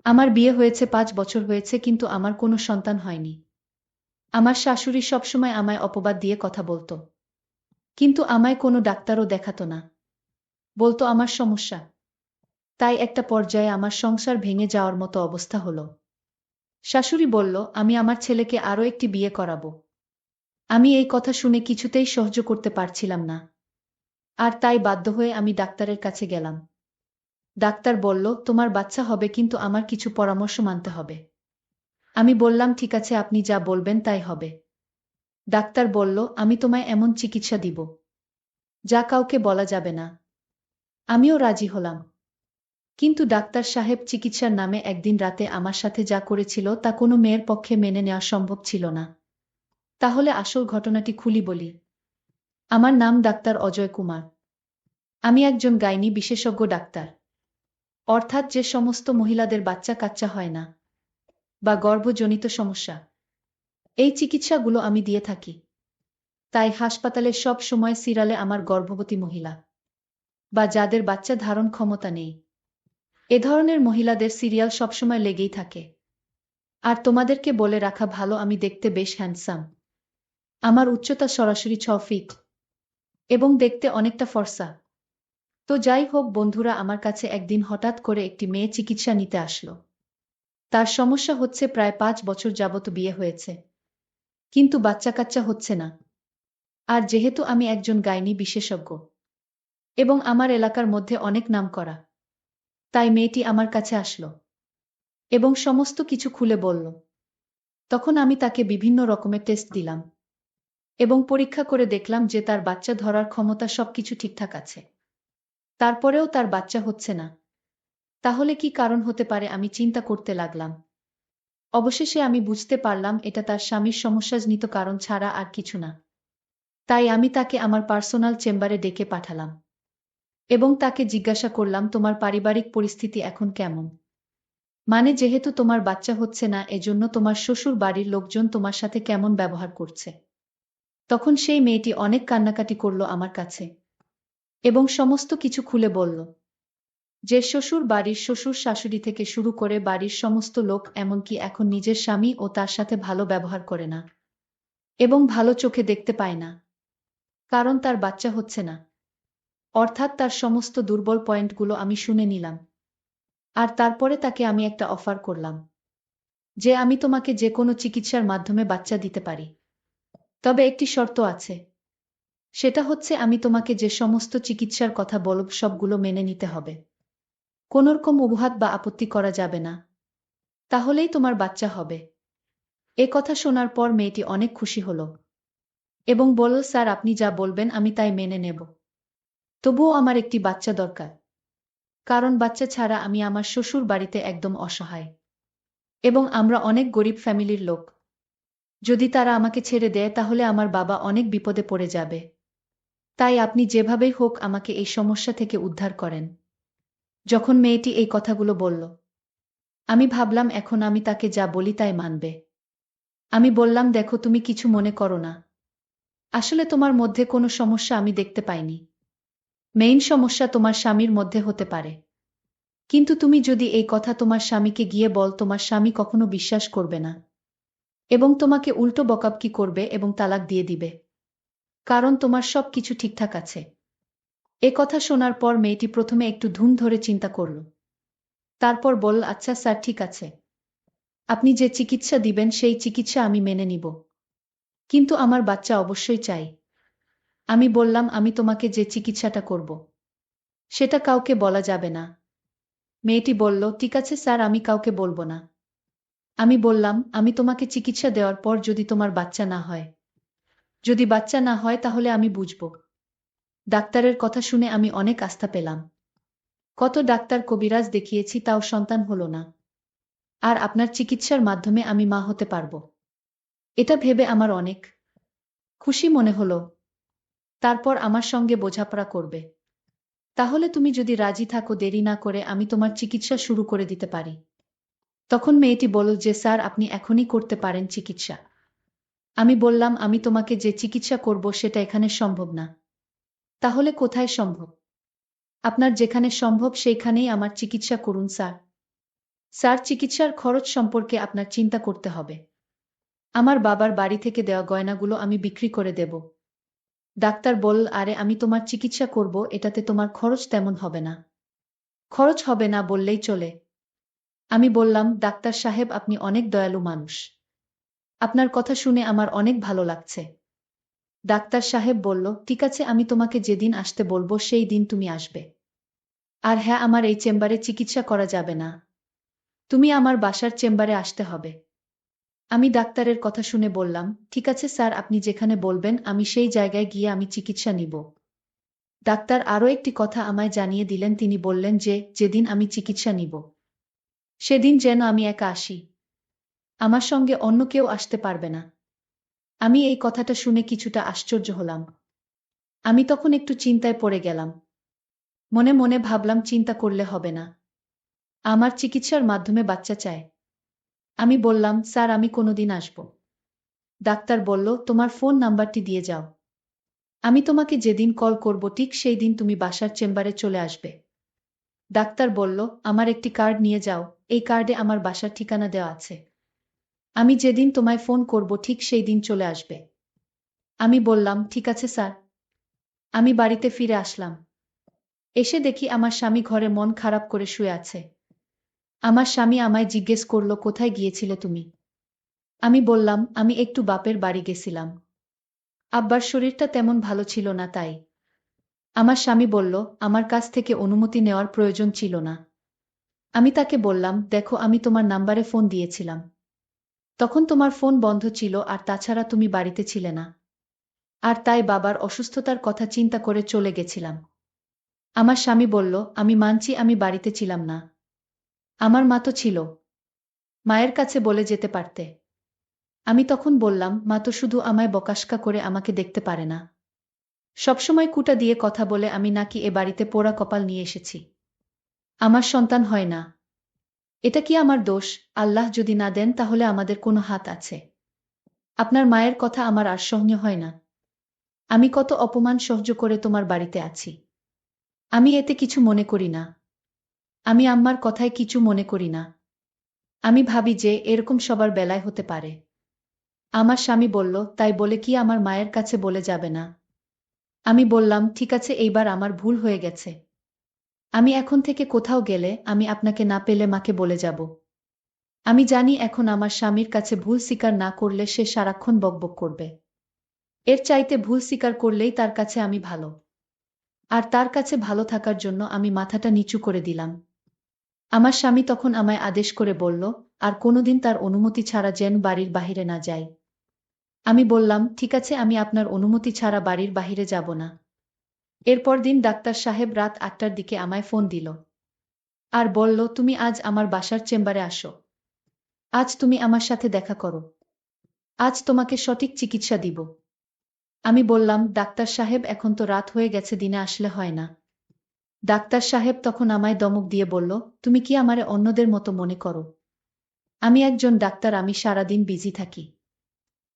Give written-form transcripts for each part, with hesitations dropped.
আমার বিয়ে হয়েছে ৫ বছর হয়েছে কিন্তু আমার কোনো সন্তান হয়নি। আমার শাশুড়ি সবসময় আমায় অপবাদ দিয়ে কথা বলতো। কিন্তু আমায় কোনো ডাক্তারও দেখাতো না। বলতো আমার সমস্যা। তাই একটা পর্যায়ে আমার সংসার ভেঙে যাওয়ার মতো অবস্থা হলো। শাশুড়ি বলল, আমি আমার ছেলেকে আরও একটি বিয়ে করাবো। আমি এই কথা শুনে কিছুতেই সহ্য করতে পারছিলাম না। আর তাই বাধ্য হয়ে আমি ডাক্তারের কাছে গেলাম। ডাক্তার বলল, তোমার বাচ্চা হবে কিন্তু আমার কিছু পরামর্শ মানতে হবে। আমি বললাম, ঠিক আছে, আপনি যা বলবেন তাই হবে। ডাক্তার বলল, আমি তোমায় এমন চিকিৎসা দিব যা কাউকে বলা যাবে না। আমিও রাজি হলাম। কিন্তু ডাক্তার সাহেব চিকিৎসার নামে একদিন রাতে আমার সাথে যা করেছিল তা কোনো মেয়ের পক্ষে মেনে নেওয়া সম্ভব ছিল না। তাহলে আসল ঘটনাটি খুলি বলি। আমার নাম ডাক্তার অজয় কুমার। আমি একজন গাইনি বিশেষজ্ঞ ডাক্তার। অর্থাৎ যে সমস্ত মহিলাদের বাচ্চা কাচ্চা হয় না বা গর্ভজনিত সমস্যা, এই চিকিৎসাগুলো আমি দিয়ে থাকি। তাই হাসপাতালে সব সময় সিরিয়ালে আমার গর্ভবতী মহিলা বা যাদের বাচ্চা ধারণ ক্ষমতা নেই, এ ধরনের মহিলাদের সিরিয়াল সবসময় লেগেই থাকে। আর তোমাদেরকে বলে রাখা ভালো, আমি দেখতে বেশ হ্যান্ডসাম। আমার উচ্চতা সরাসরি ৬ ফিট এবং দেখতে অনেকটা ফর্সা। তো যাই হোক বন্ধুরা, আমার কাছে একদিন হঠাৎ করে একটি মেয়ে চিকিৎসা নিতে আসলো। তার সমস্যা হচ্ছে প্রায় ৫ বছর যাবত বিয়ে হয়েছে, কিন্তু বাচ্চা কাচ্চা হচ্ছে না। আর যেহেতু আমি একজন গাইনি বিশেষজ্ঞ এবং আমার এলাকার মধ্যে অনেক নামকরা, তাই মেয়েটি আমার কাছে আসলো এবং সমস্ত কিছু খুলে বলল। তখন আমি তাকে বিভিন্ন রকমের টেস্ট দিলাম এবং পরীক্ষা করে দেখলাম যে তার বাচ্চা ধরার ক্ষমতা সবকিছু ঠিকঠাক আছে। তারপরেও তার বাচ্চা হচ্ছে না। তাহলে কি কারণ হতে পারে আমি চিন্তা করতে লাগলাম। অবশেষে আমি বুঝতে পারলাম এটা তার স্বামীর সমস্যাজনিত কারণ ছাড়া আর কিছু না। তাই আমি তাকে আমার পার্সোনাল চেম্বারে ডেকে পাঠালাম এবং তাকে জিজ্ঞাসা করলাম, তোমার পারিবারিক পরিস্থিতি এখন কেমন? মানে যেহেতু তোমার বাচ্চা হচ্ছে না, এজন্য তোমার শ্বশুর বাড়ির লোকজন তোমার সাথে কেমন ব্যবহার করছে? তখন সেই মেয়েটি অনেক কান্নাকাটি করল আমার কাছে এবং সমস্ত কিছু খুলে বলল যে শ্বশুর বাড়ির শ্বশুর শাশুড়ি থেকে শুরু করে বাড়ির সমস্ত লোক এমনকি এখন নিজের স্বামী ও তার সাথে ভালো ব্যবহার করে না এবং ভালো চোখে দেখতে পায় না, কারণ তার বাচ্চা হচ্ছে না। অর্থাৎ তার সমস্ত দুর্বল পয়েন্টগুলো আমি শুনে নিলাম। আর তারপরে তাকে আমি একটা অফার করলাম যে আমি তোমাকে যে কোনো চিকিৎসার মাধ্যমে বাচ্চা দিতে পারি, তবে একটি শর্ত আছে। সেটা হচ্ছে আমি তোমাকে যে সমস্ত চিকিৎসার কথা বলব সবগুলো মেনে নিতে হবে। কোনোরকম অজুহাত বা আপত্তি করা যাবে না। তাহলেই তোমার বাচ্চা হবে। এ কথা শোনার পর মেয়েটি অনেক খুশি হল এবং বলল, স্যার আপনি যা বলবেন আমি তাই মেনে নেব। তবুও আমার একটি বাচ্চা দরকার, কারণ বাচ্চা ছাড়া আমি আমার শ্বশুর বাড়িতে একদম অসহায় এবং আমরা অনেক গরিব ফ্যামিলির লোক। যদি তারা আমাকে ছেড়ে দেয় তাহলে আমার বাবা অনেক বিপদে পড়ে যাবে। তাই আপনি যেভাবেই হোক আমাকে এই সমস্যা থেকে উদ্ধার করেন। যখন মেয়েটি এই কথাগুলো বলল, আমি ভাবলাম এখন আমি তাকে যা বলি তাই মানবে। আমি বললাম, দেখো তুমি কিছু মনে করো না। আসলে তোমার মধ্যে কোনো সমস্যা আমি দেখতে পাইনি। মেইন সমস্যা তোমার স্বামীর মধ্যে হতে পারে। কিন্তু তুমি যদি এই কথা তোমার স্বামীকে গিয়ে বল, তোমার স্বামী কখনো বিশ্বাস করবে না এবং তোমাকে উল্টো বকাবকি করবে এবং তালাক দিয়ে দিবে, কারণ তোমার সব কিছু ঠিকঠাক আছে। এ কথা শোনার পর মেয়েটি প্রথমে একটু ধুম ধরে চিন্তা করল। তারপর বলল, আচ্ছা স্যার, ঠিক আছে, আপনি যে চিকিৎসা দিবেন সেই চিকিৎসা আমি মেনে নিব, কিন্তু আমার বাচ্চা অবশ্যই চাই। আমি বললাম, আমি তোমাকে যে চিকিৎসাটা করব সেটা কাউকে বলা যাবে না। মেয়েটি বলল, ঠিক আছে স্যার, আমি কাউকে বলবো না। আমি বললাম, আমি তোমাকে চিকিৎসা দেওয়ার পর যদি তোমার বাচ্চা না হয়, যদি বাচ্চা না হয় তাহলে আমি বুঝব। ডাক্তারের কথা শুনে আমি অনেক আস্থা পেলাম। কত ডাক্তার কবিরাজ দেখিয়েছি, তাও সন্তান হলো না। আর আপনার চিকিৎসার মাধ্যমে আমি মা হতে পারবো, এটা ভেবে আমার অনেক খুশি মনে হলো। তারপর আমার সঙ্গে বোঝাপড়া করবে। তাহলে তুমি যদি রাজি থাকো, দেরি না করে আমি তোমার চিকিৎসা শুরু করে দিতে পারি। তখন মেয়েটি বলল যে স্যার আপনি এখনই করতে পারেন চিকিৎসা। আমি বললাম, আমি তোমাকে যে চিকিৎসা করব সেটা এখানে সম্ভব না। তাহলে কোথায় সম্ভব? আপনার যেখানে সম্ভব সেইখানেই আমার চিকিৎসা করুন স্যার। স্যার, চিকিৎসার খরচ সম্পর্কে আপনার চিন্তা করতে হবে। আমার বাবার বাড়ি থেকে দেওয়া গয়নাগুলো আমি বিক্রি করে দেব। ডাক্তার বলল, আরে আমি তোমার চিকিৎসা করব, এটাতে তোমার খরচ তেমন হবে না। খরচ হবে না বললেই চলে। আমি বললাম, ডাক্তার সাহেব আপনি অনেক দয়ালু মানুষ। আপনার কথা শুনে আমার অনেক ভালো লাগছে। ডাক্তার সাহেব বলল, ঠিক আছে, আমি তোমাকে যেদিন আসতে বলবো সেই দিন তুমি আসবে। আর হ্যাঁ, আমার এই চেম্বারে চিকিৎসা করা যাবে না। তুমি আমার বাসার চেম্বারে আসতে হবে। আমি ডাক্তারের কথা শুনে বললাম, ঠিক আছে স্যার, আপনি যেখানে বলবেন আমি সেই জায়গায় গিয়ে আমি চিকিৎসা নিব। ডাক্তার আরও একটি কথা আমায় জানিয়ে দিলেন, তিনি বললেন যে যেদিন আমি চিকিৎসা নিব সেদিন যেন আমি একা আসি। আমার সঙ্গে অন্য কেউ আসতে পারবে না। আমি এই কথাটা শুনে কিছুটা আশ্চর্য হলাম। আমি তখন একটু চিন্তায় পড়ে গেলাম। মনে মনে ভাবলাম, চিন্তা করলে হবে না। আমার চিকিৎসার মাধ্যমে বাচ্চা চাই। আমি বললাম, স্যার আমি কোনোদিন আসব। ডাক্তার বলল, তোমার ফোন নাম্বারটি দিয়ে যাও। আমি তোমাকে যেদিন কল করব ঠিক সেই দিন তুমি বাসার চেম্বারে চলে আসবে। ডাক্তার বলল, আমার একটি কার্ড নিয়ে যাও, এই কার্ডে আমার বাসার ঠিকানা দেওয়া আছে। আমি যেদিন তোমায় ফোন করব ঠিক সেই দিন চলে আসবে। আমি বললাম, ঠিক আছে স্যার। আমি বাড়িতে ফিরে আসলাম। এসে দেখি আমার স্বামী ঘরে মন খারাপ করে শুয়ে আছে। আমার স্বামী আমায় জিজ্ঞেস করল, কোথায় গিয়েছিলে তুমি? আমি বললাম, আমি একটু বাপের বাড়ি গেছিলাম। আব্বার শরীরটা তেমন ভালো ছিল না তাই। আমার স্বামী বলল, আমার কাছ থেকে অনুমতি নেওয়ার প্রয়োজন ছিল না। আমি তাকে বললাম, দেখো আমি তোমার নাম্বারে ফোন দিয়েছিলাম। তখন তোমার ফোন বন্ধ ছিল, আর তাছাড়া তুমি বাড়িতে ছিলে না। আর তাই বাবার অসুস্থতার কথা চিন্তা করে চলে গেছিলাম। আমার স্বামী বলল, আমি মানছি আমি বাড়িতে ছিলাম না। আমার মা তো ছিল। মায়ের কাছে বলে যেতে পারতে। আমি তখন বললাম, মা তো শুধু আমায় বকাশকা করে আমাকে দেখতে পারে না। সবসময় কুটা দিয়ে কথা বলে আমি নাকি এ বাড়িতে পোড়া কপাল নিয়ে এসেছি। আমার সন্তান হয় না। এটা কি আমার দোষ? আল্লাহ যদি না দেন তাহলে আমাদের কোনো হাত আছে? আপনার মায়ের কথা আমার আর সহ্য হয় না। আমি কত অপমান সহ্য করে তোমার বাড়িতে আছি। আমি এতে কিছু মনে করি না। আমি আম্মার কথায় কিছু মনে করি না। আমি ভাবি যে এরকম সবার বেলায় হতে পারে। আমার স্বামী বলল, তাই বলে কি আমার মায়ের কাছে বলে যাবে না? আমি বললাম, ঠিক আছে, এইবার আমার ভুল হয়ে গেছে। আমি এখন থেকে কোথাও গেলে আমি আপনাকে না পেলে মাকে বলে যাব। আমি জানি এখন আমার স্বামীর কাছে ভুল স্বীকার না করলে সে সারাক্ষণ বকবক করবে। এর চাইতে ভুল স্বীকার করলেই তার কাছে আমি ভালো। আর তার কাছে ভালো থাকার জন্য আমি মাথাটা নিচু করে দিলাম। আমার স্বামী তখন আমায় আদেশ করে বলল, আর কোনোদিন তার অনুমতি ছাড়া যেন বাড়ির বাহিরে না যাই। আমি বললাম, ঠিক আছে, আমি আপনার অনুমতি ছাড়া বাড়ির বাহিরে যাব না। এরপর দিন ডাক্তার সাহেব রাত ৮টার দিকে আমায় ফোন দিল। আর বলল, তুমি আজ আমার বাসার চেম্বারে আসো। আজ তুমি আমার সাথে দেখা করো। আজ তোমাকে সঠিক চিকিৎসা দিব। আমি বললাম, ডাক্তার সাহেব এখন তো রাত হয়ে গেছে, দিনে আসলে হয় না। ডাক্তার সাহেব তখন আমায় ধমক দিয়ে বলল, তুমি কি আমারে অন্যদের মতো মনে করো? আমি একজন ডাক্তার, আমি সারাদিন বিজি থাকি।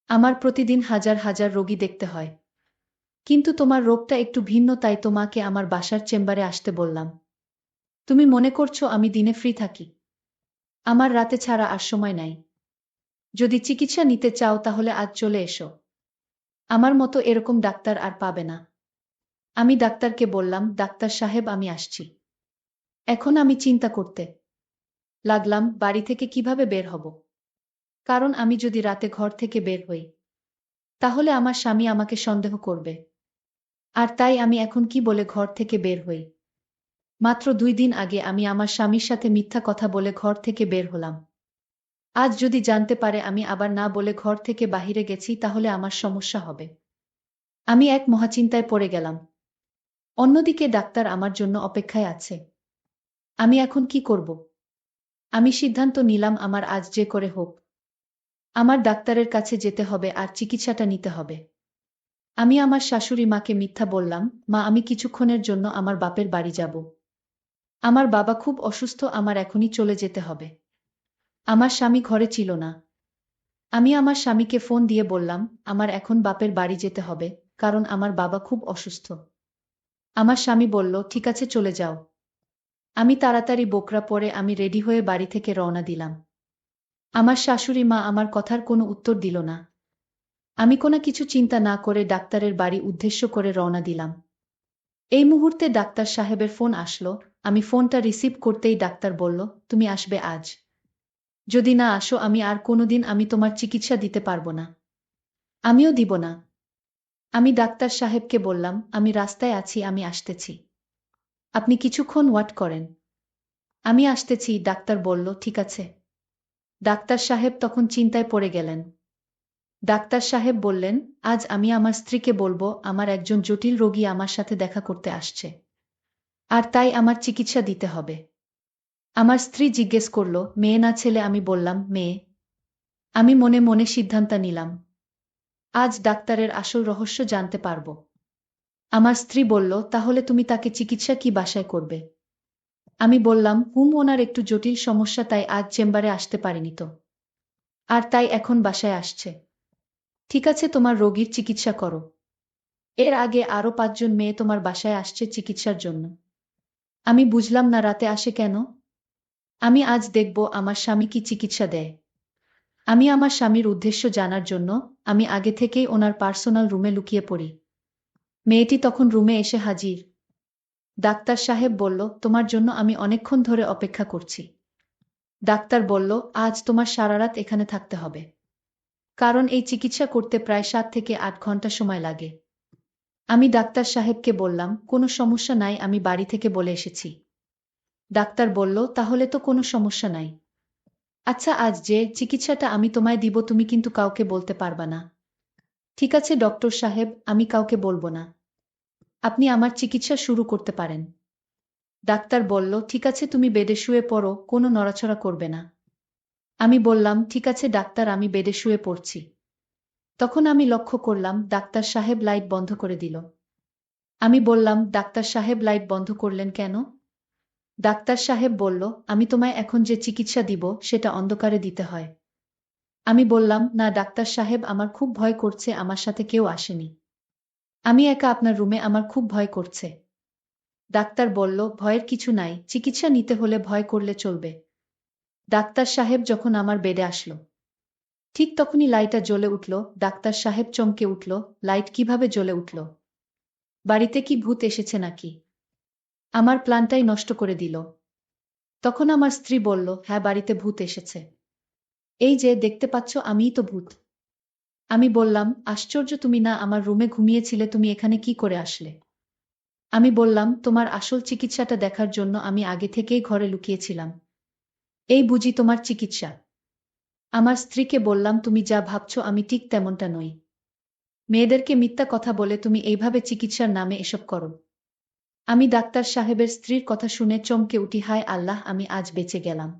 আমার প্রতিদিন হাজার হাজার রোগী দেখতে হয়। কিন্তু তোমার রোগটা একটু ভিন্ন, তাই তোমাকে আমার বাসার চেম্বারে আসতে বললাম। তুমি মনে করছো আমি দিনে ফ্রি থাকি? আমার রাতে ছাড়া আর সময় নাই। যদি চিকিৎসা নিতে চাও তাহলে আজ চলে এসো। আমার মতো এরকম ডাক্তার আর পাবে না। আমি ডাক্তারকে বললাম, ডাক্তার সাহেব আমি আসছি। এখন আমি চিন্তা করতে লাগলাম বাড়ি থেকে কিভাবে বের হব। কারণ আমি যদি রাতে ঘর থেকে বের হই তাহলে আমার স্বামী আমাকে সন্দেহ করবে। আর তাই আমি এখন কি বলে ঘর থেকে বের হই? মাত্র ২ দিন আগে আমি আমার স্বামীর সাথে মিথ্যা কথা বলে ঘর থেকে বের হলাম। আজ যদি জানতে পারে আমি আবার না বলে ঘর থেকে বাহিরে গেছি তাহলে আমার সমস্যা হবে। আমি এক মহাচিন্তায় পড়ে গেলাম। অন্যদিকে ডাক্তার আমার জন্য অপেক্ষায় আছে। আমি এখন কি করব? আমি সিদ্ধান্ত নিলাম আমার আজ যে করে হোক আমার ডাক্তারের কাছে যেতে হবে আর চিকিৎসাটা নিতে হবে। আমি আমার শাশুড়ি মাকে মিথ্যা বললাম, মা আমি কিছুক্ষণের জন্য আমার বাপের বাড়ি যাব। আমার বাবা খুব অসুস্থ, আমার এখনই চলে যেতে হবে। আমার স্বামী ঘরে ছিল না। আমি আমার স্বামীকে ফোন দিয়ে বললাম, আমার এখন বাপের বাড়ি যেতে হবে, কারণ আমার বাবা খুব অসুস্থ। আমার স্বামী বলল, ঠিক আছে চলে যাও। আমি তাড়াতাড়ি বোকরা পরে আমি রেডি হয়ে বাড়ি থেকে রওনা দিলাম। আমার শাশুড়ি মা আমার কথার কোনো উত্তর দিল না। আমি কোনো কিছু চিন্তা না করে ডাক্তারের বাড়ি উদ্দেশ্য করে রওনা দিলাম। এই মুহূর্তে ডাক্তার সাহেবের ফোন আসলো। আমি ফোনটা রিসিভ করতেই ডাক্তার বলল, তুমি আসবে আজ? যদি না আসো আমি আর কোনোদিন আমি তোমার চিকিৎসা দিতে পারবো না। আমিও দিব না। আমি ডাক্তার সাহেবকে বললাম, আমি রাস্তায় আছি, আমি আসতেছি। আপনি কিছুক্ষণ ওয়েট করেন। আমি আসতেছি। ডাক্তার বলল, ঠিক আছে। ডাক্তার সাহেব তখন চিন্তায় পড়ে গেলেন। ডাক্তার সাহেব বললেন, আজ আমি আমার স্ত্রীকে বলবো আমার একজন জটিল রোগী আমার সাথে দেখা করতে আসছে, আর তাই আমার চিকিৎসা দিতে হবে। আমার স্ত্রী জিজ্ঞেস করল, মেয়ে না ছেলে? আমি বললাম, মেয়ে। আমি মনে মনে সিদ্ধান্ত নিলাম, আজ ডাক্তারের আসল রহস্য জানতে পারব। আমার স্ত্রী বলল, তাহলে তুমি তাকে চিকিৎসা কি বাসায় করবে? আমি বললাম, ওনার একটু জটিল সমস্যা, তাই আজ চেম্বারে আসতে পারেনি তো, আর তাই এখন বাসায় আসছে। ঠিক আছে, তোমার রোগীর চিকিৎসা করো। এর আগে আরো 5 জন মেয়ে তোমার বাসায় আসছে চিকিৎসার জন্য। আমি বুঝলাম না রাতে আসে কেন। আমি আজ দেখব আমার স্বামী কি চিকিৎসা দেয়। আমি আমার স্বামীর উদ্দেশ্য জানার জন্য আমি আগে থেকেই ওনার পার্সোনাল রুমে লুকিয়ে পড়ি। মেয়েটি তখন রুমে এসে হাজির। ডাক্তার সাহেব বলল, তোমার জন্য আমি অনেকক্ষণ ধরে অপেক্ষা করছি। ডাক্তার বলল, আজ তোমার সারা রাত এখানে থাকতে হবে, কারণ এই চিকিৎসা করতে প্রায় 7 থেকে 8 ঘন্টা সময় লাগে। আমি ডাক্তার সাহেবকে বললাম, কোনো সমস্যা নাই, আমি বাড়ি থেকে বলে এসেছি। ডাক্তার বলল, তাহলে তো কোনো সমস্যা নাই। আচ্ছা, আজ যে চিকিৎসাটা আমি তোমায় দিব তুমি কিন্তু কাউকে বলতে পারবা না। ঠিক আছে ডক্টর সাহেব, আমি কাউকে বলবো না। আপনি আমার চিকিৎসা শুরু করতে পারেন। ডাক্তার বলল, ঠিক আছে, তুমি বেডে শুয়ে পড়ো, কোনো নড়াচড়া করবে না। আমি বললাম, ঠিক আছে ডাক্তার, আমি বেডে শুয়ে পড়ছি। তখন আমি লক্ষ্য করলাম ডাক্তার সাহেব লাইট বন্ধ করে দিল। আমি বললাম, ডাক্তার সাহেব লাইট বন্ধ করলেন কেন? ডাক্তার সাহেব বলল, আমি তোমায় এখন যে চিকিৎসা দিব সেটা অন্ধকারে দিতে হয়। আমি বললাম, না ডাক্তার সাহেব, আমার খুব ভয় করছে, আমার সাথে কেউ আসেনি। আমি একা আপনার রুমে, আমার খুব ভয় করছে। ডাক্তার বলল, ভয়ের কিছু নাই, চিকিৎসা নিতে হলে ভয় করলে চলবে। ডাক্তার সাহেব যখন আমার বেডে আসলো, ঠিক তখনই লাইটটা জ্বলে উঠল। ডাক্তার সাহেব চমকে উঠল, লাইট কিভাবে জ্বলে উঠল? বাড়িতে কি ভূত এসেছে নাকি? আমার প্ল্যানটাই নষ্ট করে দিল। তখন আমার স্ত্রী বলল, হ্যাঁ, বাড়িতে ভূত এসেছে। এই যে দেখতে পাচ্ছ, আমিই তো ভূত। আমি বললাম, আশ্চর্য, তুমি না আমার রুমে ঘুমিয়েছিলে, তুমি এখানে কি করে আসলে? আমি বললাম, তোমার আসল চিকিৎসাটা দেখার জন্য আমি আগে থেকেই ঘরে লুকিয়েছিলাম। এই বুঝি তোমার চিকিৎসা? আমার স্ত্রীকে বললাম, তুমি যা ভাবছো আমি ঠিক তেমনটা নই। মেয়েদেরকে মিথ্যা কথা বলে তুমি এইভাবে চিকিৎসার নামে এসব করো। আমি ডাক্তার সাহেবের স্ত্রীর কথা শুনে চমকে উঠি, হায় আল্লাহ, আমি আজ বেঁচে গেলাম।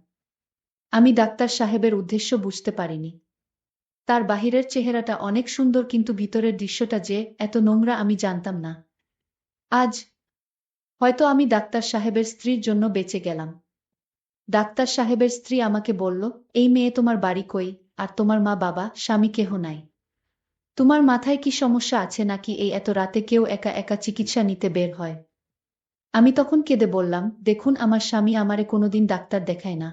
আমি ডাক্তার সাহেবের উদ্দেশ্য বুঝতে পারিনি। তার বাহিরের চেহারাটা অনেক সুন্দর, কিন্তু ভিতরের দৃশ্যটা যে এত নোংরা আমি জানতাম না। আজ হয়তো আমি ডাক্তার সাহেবের স্ত্রীর জন্য বেঁচে গেলাম। ডাক্তার সাহেবের স্ত্রী আমাকে বলল, এই মেয়ে, তোমার বাড়ি কই? আর তোমার মা বাবা স্বামী কেহ নাই? তোমার মাথায় কি সমস্যা আছে নাকি এই এত রাতে কেউ একা একা চিকিৎসা নিতে বের হয়? আমি তখন কেঁদে বললাম, দেখুন, আমার স্বামী আমারে কোনোদিন ডাক্তার দেখায় না।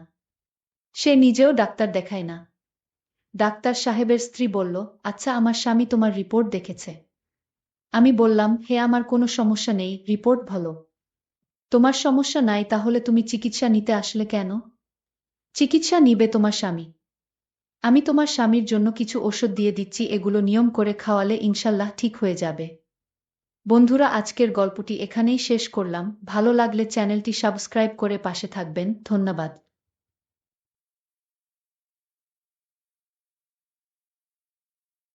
সে নিজেও ডাক্তার দেখায় না। ডাক্তার সাহেবের স্ত্রী বলল, আচ্ছা, আমার স্বামী তোমার রিপোর্ট দেখেছে? আমি বললাম, হে, আমার কোনো সমস্যা নেই, রিপোর্ট ভালো। তোমার সমস্যা নাই, তাহলে তুমি চিকিৎসা নিতে আসলে কেন? চিকিৎসা নিবে তোমার স্বামী। আমি তোমার স্বামীর জন্য কিছু ওষুধ দিয়ে দিচ্ছি, এগুলো নিয়ম করে খাওয়ালে ইনশাল্লাহ ঠিক হয়ে যাবে। বন্ধুরা, আজকের গল্পটি এখানেই শেষ করলাম। ভালো লাগলে চ্যানেলটি সাবস্ক্রাইব করে পাশে থাকবেন। ধন্যবাদ।